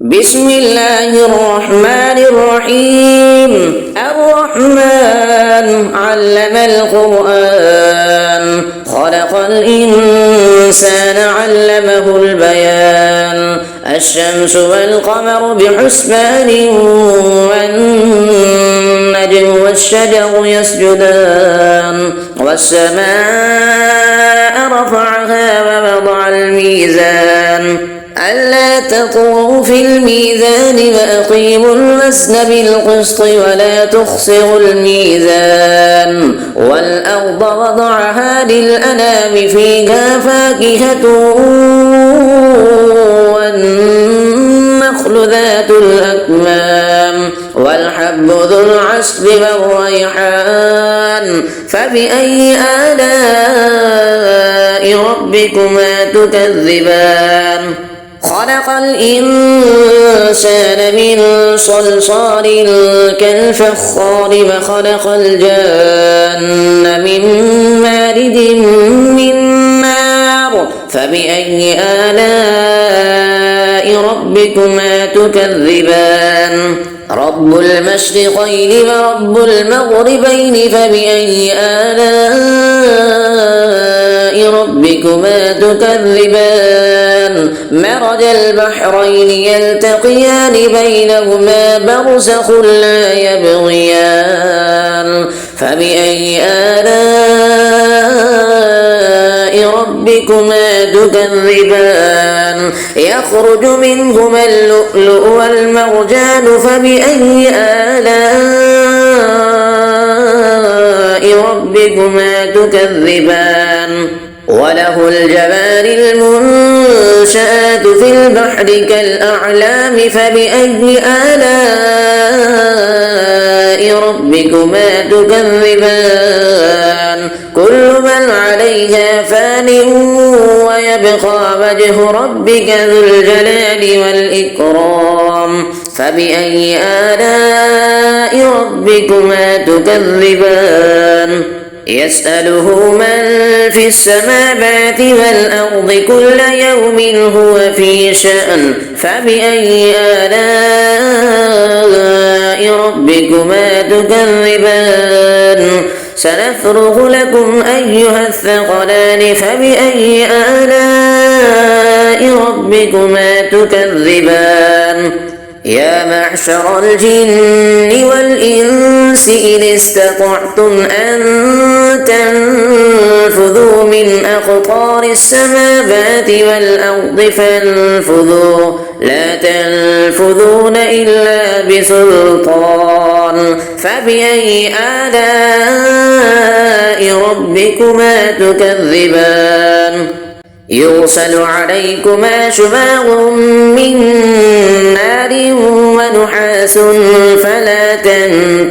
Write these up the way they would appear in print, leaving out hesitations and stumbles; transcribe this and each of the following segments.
بسم الله الرحمن الرحيم. الرحمن علم القرآن خلق الإنسان علمه البيان. الشمس والقمر بحسبان والنجم والشجر يسجدان والسماء رفعها ووضع الميزان ألا تطغوا في الميزان وأقيموا الوزن بالقسط ولا تخسروا الميزان. والأرض وضعها للأنام فيها فاكهة والنخل ذات الأكمام والحب ذو العصف والريحان. فبأي آلاء ربكما تكذبان؟ خلق الإنسان من صلصال كالفخار وخلق الجان من مارد من نار. فبأي آلاء ربكما تكذبان؟ رب المشرقين ورب المغربين. فبأي آلاء ربكما تكذبان؟ مرج البحرين يلتقيان بينهما برزخ لا يبغيان. فبأي آلاء ربكما تكذبان؟ يخرج منهما اللؤلؤ والمرجان. فبأي آلاء ربكما تكذبان؟ وله الجوار المنشآت في البحر كالأعلام. فبأي آلاء ربكما تكذبان؟ كل من عليها فان ويبقى وجه ربك ذو الجلال والإكرام. فبأي آلاء ربكما تكذبان؟ يسأله من في السماوات والأرض كل يوم هو في شأن. فبأي آلاء ربكما تكذبان؟ سنفرغ لكم أيها الثقلان. فبأي آلاء ربكما تكذبان؟ يا معشر الجن والإنس إن استطعتم أن تنفذوا من أقطار السماوات والأرض فانفذوا لا تنفذون إلا بسلطان. فبأي آلاء ربكما تكذبان؟ يرسل عليكما شواظ من نار ونحاس فلا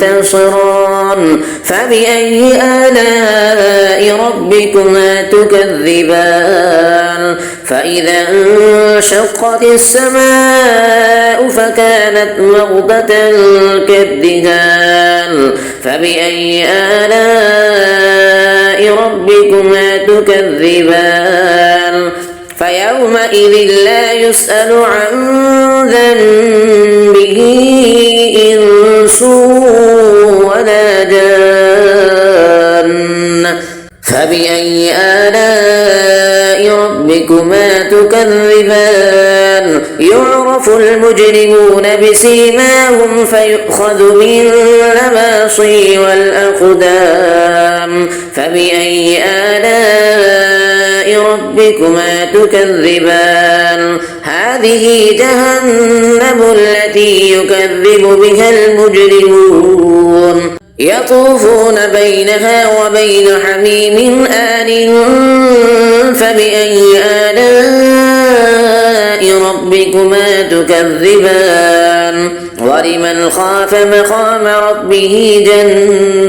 تنتصران. فبأي آلاء ربكما تكذبان؟ فإذا انشقت السماء فكانت وردة كالدهان. فبأي آلاء ربكما تكذبان؟ فيومئذ لا يسأل عن ذنبه إنس ولا جان. فبأي آلاء ربكما تكذبان؟ يعرف المجرمون بسيماهم فيؤخذ بالنواصي والأقدام. فبأي آلاء ربكما تكذبان؟ هذه جهنم التي يكذب بها المجرمون يطوفون بينها وبين حميم آن. فبأي آلاء ربكما تكذبان؟ ولمن خاف مقام ربه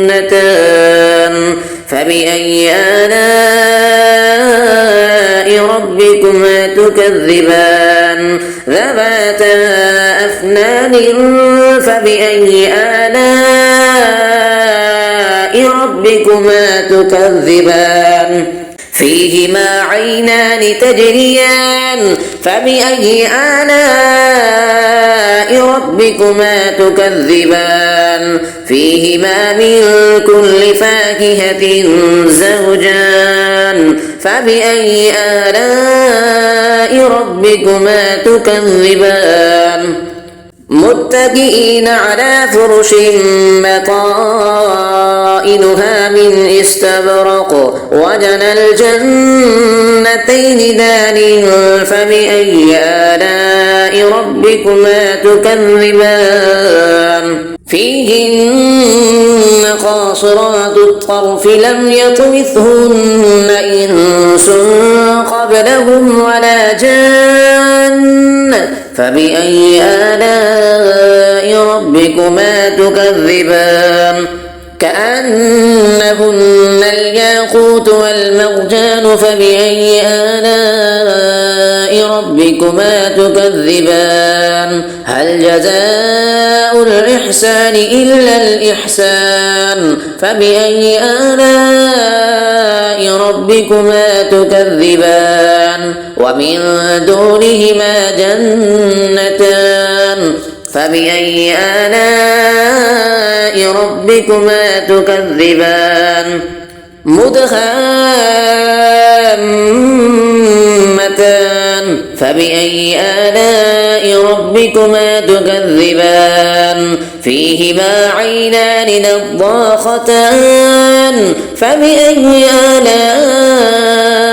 جنتان. فبأي آلاء ربكما تكذبان؟ ذواتا أفنان. فبأي آلاء ربكما تكذبان؟ فيهما عينان تجريان فبأي آلاء ربكما تكذبان فيهما من كل فاكهة زوجان فبأي آلاء ربكما تكذبان متكئين على فرش بطائنها من استبرق وجنى الجنتين دان فبأي آلاء ربكما تكذبان فيهن قاصرات الطرف لم يطمثهن إنس قبلهم ولا جان فبأي آلاء ربكما تكذبان كأنهن الياقوت والمرجان فبأي آلاء ربكما تكذبان هل جزاء الإحسان إلا الإحسان فبأي آلاء ربكما تكذبان ومن دونهما جنتان فبأي آلاء ربكما تكذبان مدهامتان فبأي آلاء ربكما تكذبان فيهما عينان نضاختان فبأي آلاء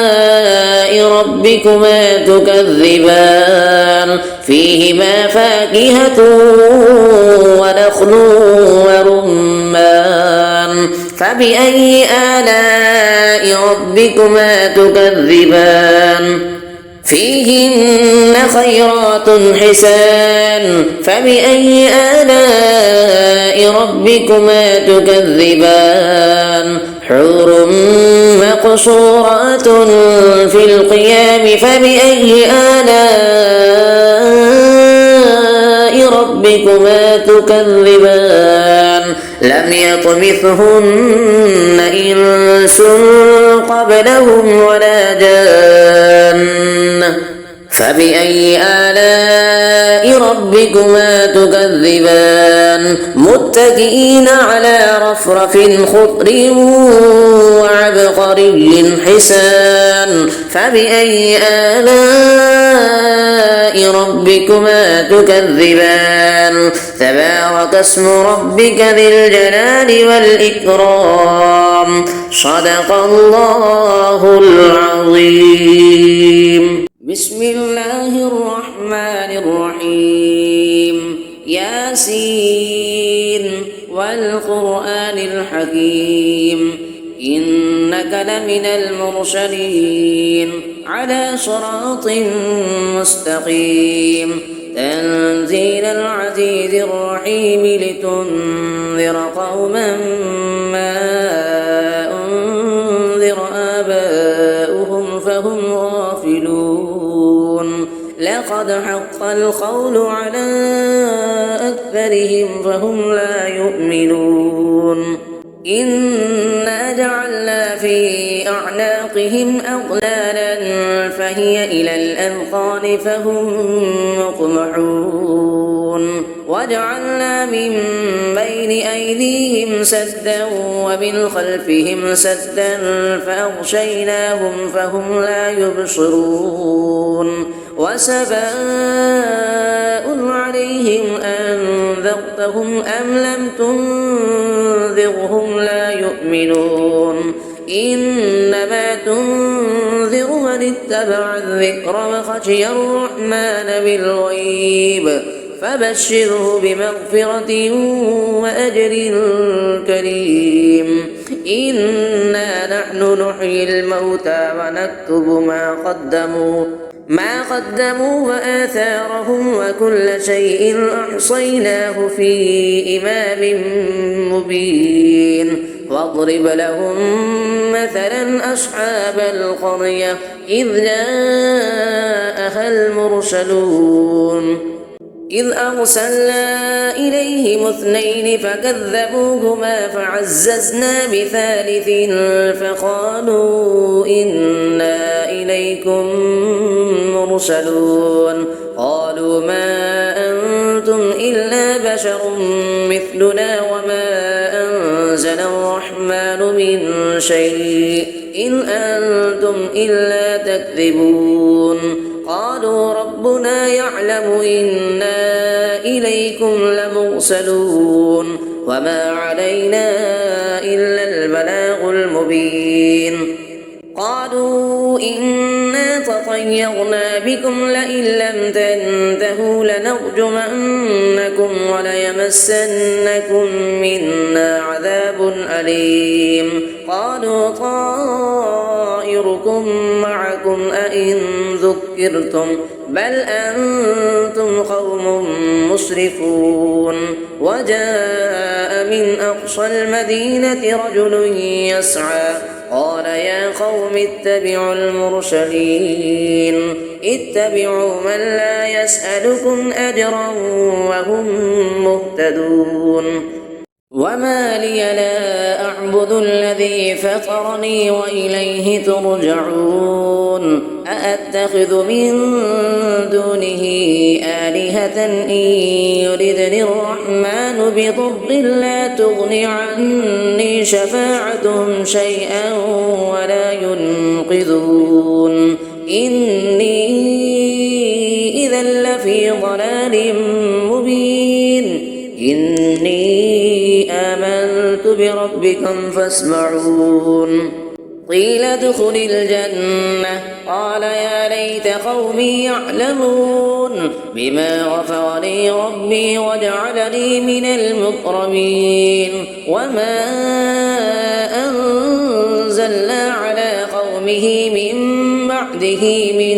ربكما تكذبان فيهما فاكهة ونخل ورمان فبأي آلاء ربكما تكذبان فيهن خيرات حسان فبأي آلاء ربكما تكذبان حور مقصورات في القيام فبأي آلاء ربكما تكذبان لم يطمثهن إنس قبلهم ولا جان فبأي آلاء ربكما تكذبان متكئين على رفرف خضر وعبقري حسان فبأي آلاء ربكما تكذبان تبارك اسم ربك ذي الجلال والإكرام صدق الله العظيم بسم الله الرحمن الرحيم ياسين والقرآن الحكيم إنك لمن المرسلين على صراط مستقيم تنزيل العزيز الرحيم لتنذر قوما ما أنذر آباؤهم فهم غافلون لقد حق القول على أكثرهم فهم لا يؤمنون إنا جعلنا في أعناقهم أغلالا فهي إلى الأذقان فهم مقمحون وجعلنا من بين أيديهم سدا ومن خلفهم سدا فأغشيناهم فهم لا يبصرون وسواء عليهم أنذرتهم أم لم تنذرهم لا يؤمنون إنما تنذر من اتبع الذكر وخشي الرحمن بالغيب فبشره بمغفرة وأجر كريم إنا نحن نحيي الموتى ونكتب ما قدموا وآثارهم وكل شيء أحصيناه في إمام مبين واضرب لهم مثلا أصحاب القرية إذ جاءها المرسلون إذ أرسلنا إليهم اثنين فكذبوهما فعززنا بثالث فقالوا إنا إليكم مرسلون قالوا ما أنتم إلا بشر مثلنا وما أنزل الرحمن من شيء إن أنتم إلا تكذبون قالوا ربنا يعلم إنا إليكم لمرسلون وما علينا إلا البلاغ المبين قالوا إنا تطيرنا بكم لئن لم تنتهوا لنرجمنكم وليمسنكم منا عذاب أليم قالوا طائركم معكم أئن ذكرتم بل أنتم قوم مسرفون وجاء من أقصى المدينة رجل يسعى قال يا قوم اتبعوا المرسلين اتبعوا من لا يسألكم أجرا وهم مهتدون وما لي لا أعبد الذي فطرني وإليه ترجعون أأتخذ من دونه آلهة إن يردني الرحمن بضر لا تغن عني شفاعتهم شيئا ولا ينقذون إني إذا لفي ضلال مبين إني آمنت بربكم فاسمعون قيل ادخل الجنة قال يا ليت قومي يعلمون بما غفر لي ربي وجعلني من المكرمين وما أنزلنا على قومه من بعده من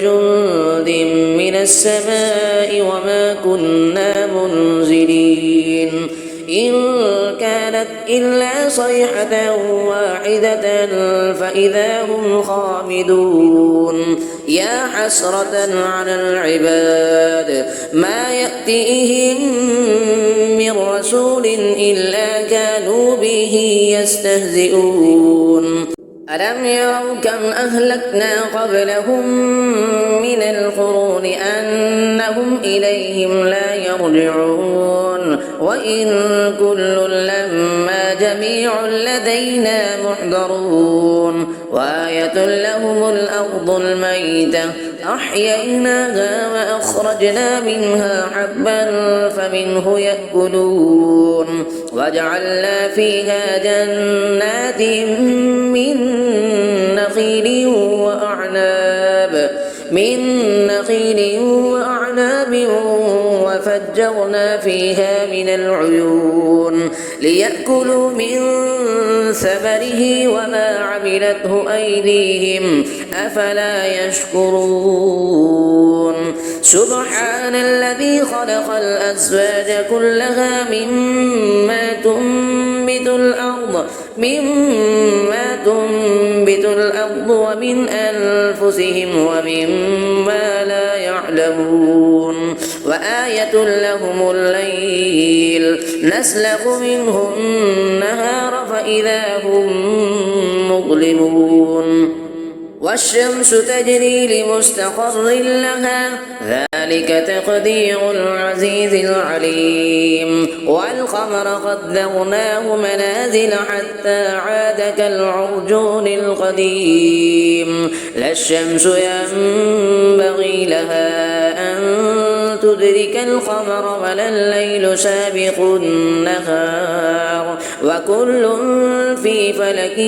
جند من السماء وما كنا منزلين إن كانت إلا صيحة واحدة فإذا هم خامدون يا حسرة على العباد ما يأتيهم من رسول إلا كانوا به يستهزئون ألم يروا كم أهلكنا قبلهم من القرون أنهم إليهم لا يرجعون وإن كل لما جميع لدينا محضرون وآية لهم الأرض الميتة أحييناها وأخرجنا منها حبا فمنه يأكلون وجعلنا فيها جنات من نخيل وأعناب وفجرنا فيها من العيون ليأكلوا من ثمره وما عملته أيديهم أفلا يشكرون سبحان الذي خلق الأزواج كلها مما تنبت الأرض ومن أنفسهم ومما لا يعلمون وآية لهم الليل نسلخ منه النهار فإذا هم مظلمون والشمس تجري لمستقر لها ذلك تقدير العزيز العليم والقمر قدرناه منازل حتى عاد كالعرجون القديم لا الشمس ينبغي لها أن تدرك القمر ولا الليل سابق النهار وكل في فلك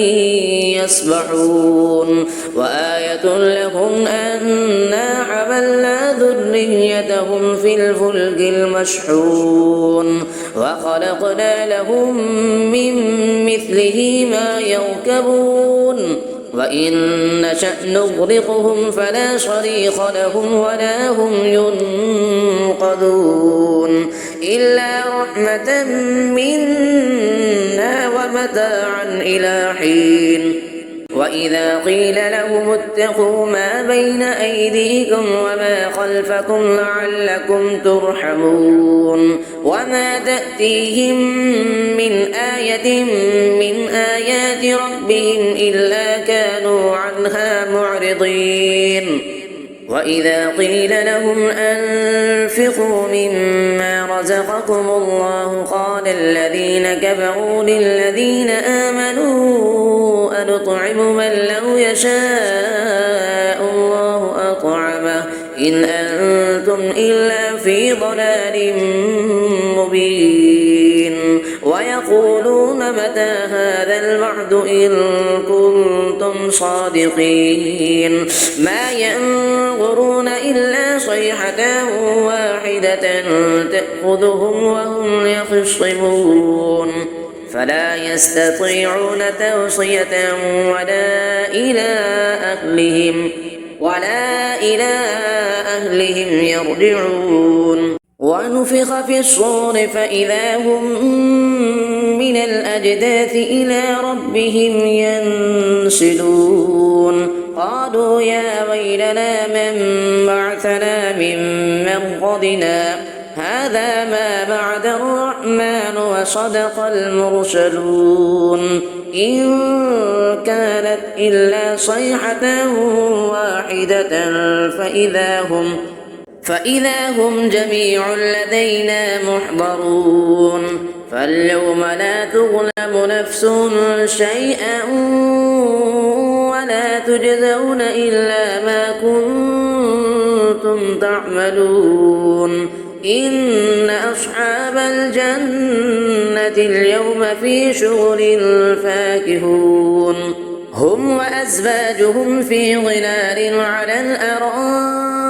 يسبحون وآية لهم أنا حملنا ذريتهم في الفلك المشحون وخلقنا لهم من مثله ما يركبون وإن نشأ نغرقهم فلا صريخ لهم ولا هم ينقذون إلا رحمة منا ومتاعا إلى حين وإذا قيل لهم اتقوا ما بين أيديكم وما خلفكم لعلكم ترحمون وما تأتيهم من آية من آيات ربهم إلا كانوا عنها معرضين وإذا قيل لهم أنفقوا مما رزقكم الله قال الذين كفروا للذين آمنوا أنطعم من لو يشاء الله أطعمه إن أنتم إلا في ضلال مبين ويقولون متى هذا الوعد إن كنتم صادقين ما ينظرون إلا صيحة واحدة تأخذهم وهم يخصمون فلا يستطيعون توصية ولا إلى أهلهم يرجعون ونفخ في الصور فإذا هم من الأجداث إلى ربهم ينسلون قالوا يا ويلنا من بعثنا من مرقدنا هذا ما بعد الرحمن وصدق المرسلون إن كانت إلا صيحة واحدة فإذا هم جميع لدينا محضرون فاليوم لا تظلم نفس شيئا ولا تجزون إلا ما كنتم تعملون إن أصحاب الجنة اليوم في شغل فاكهون هم وأزواجهم في ظلال على الأرائك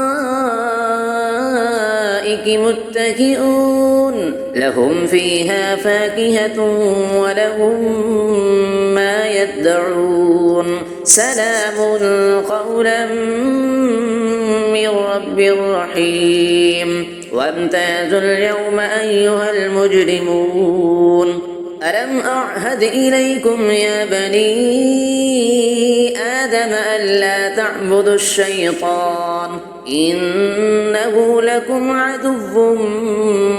متكئون لهم فيها فاكهة ولهم ما يدعون سلام قولا من رب رحيم وامتازوا اليوم أيها المجرمون ألم أعهد إليكم يا بني آدم ألا تعبدوا الشيطان إنه لكم عدو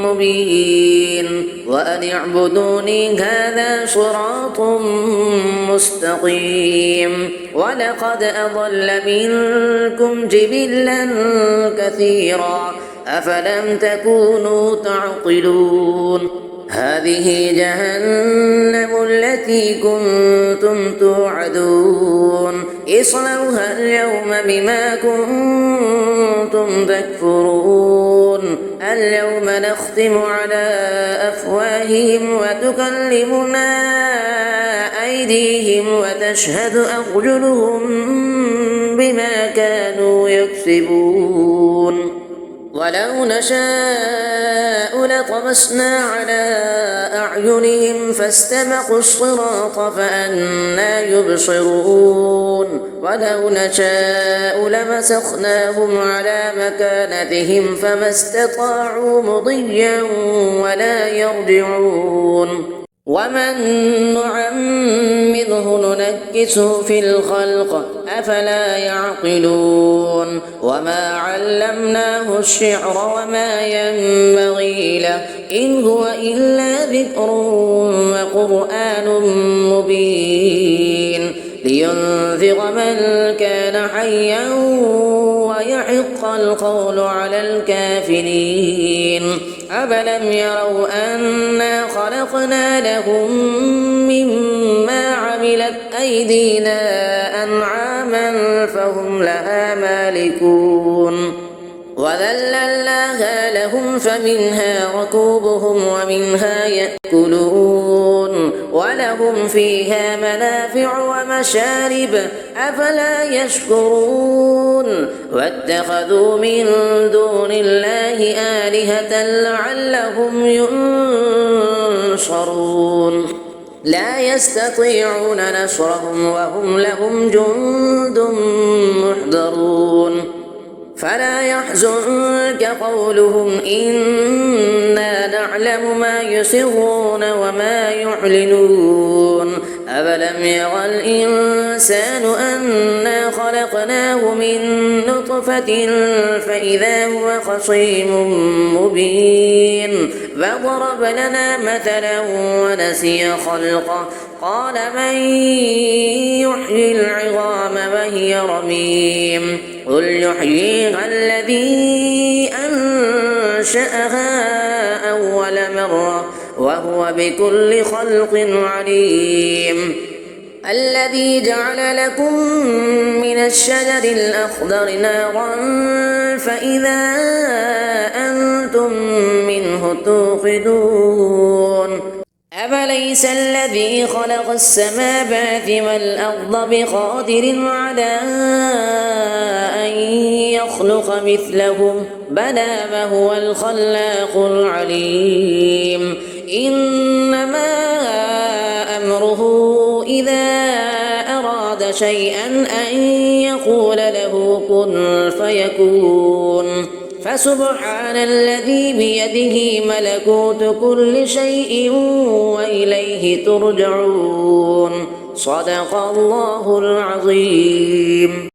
مبين وأن اعبدوني هذا صراط مستقيم ولقد أضل منكم جبلا كثيرا أفلم تكونوا تعقلون هذه جهنم التي كنتم توعدون اصلوها اليوم بما كنتم تكفرون اليوم نختم على أفواههم وتكلمنا أيديهم وتشهد أرجلهم بما كانوا يكسبون ولو نشاء لطمسنا على أعينهم فاستبقوا الصراط فأنى يبصرون ولو نشاء لمسخناهم على مكانتهم فما استطاعوا مضيا ولا يرجعون ومن نعمره ننكسه في الخلق أفلا يعقلون وما علمناه الشعر وما ينبغي له إن هو إلا ذكر وقرآن مبين لينذر من كان حيا ويحق القول على الكافرين أفلم يروا أنا خلقنا لهم مما عملت أيدينا أنعاما فهم لها مالكون وذللناها لهم فمنها ركوبهم ومنها يأكلون ولهم فيها منافع ومشارب أفلا يشكرون واتخذوا من دون الله آلهة لعلهم ينصرون لا يستطيعون نصرهم وهم لهم جند محضرون فلا يحزنك قولهم إنا نعلم ما يسرون وما يعلنون أفلم يرى الإنسان أنا خلقناه من نطفة فإذا هو خصيم مبين فضرب لنا مثلا ونسي خلقه قال من يحيي العظام وهي رميم قل يحييها الذي أنشأها أنشأها أول مرة وهو بكل خلق عليم. الذي جعل لكم من الشجر الأخضر نارا فإذا أنتم منه توقدون. أفليس الذي خلق السماوات والأرض بقادر على أن يخلق مثلهم بلى وهو الخلاق العليم. إنما أمره إذا أراد شيئا أن يقول له كن فيكون. فسبحان الذي بيده ملكوت كل شيء وإليه ترجعون. صدق الله العظيم.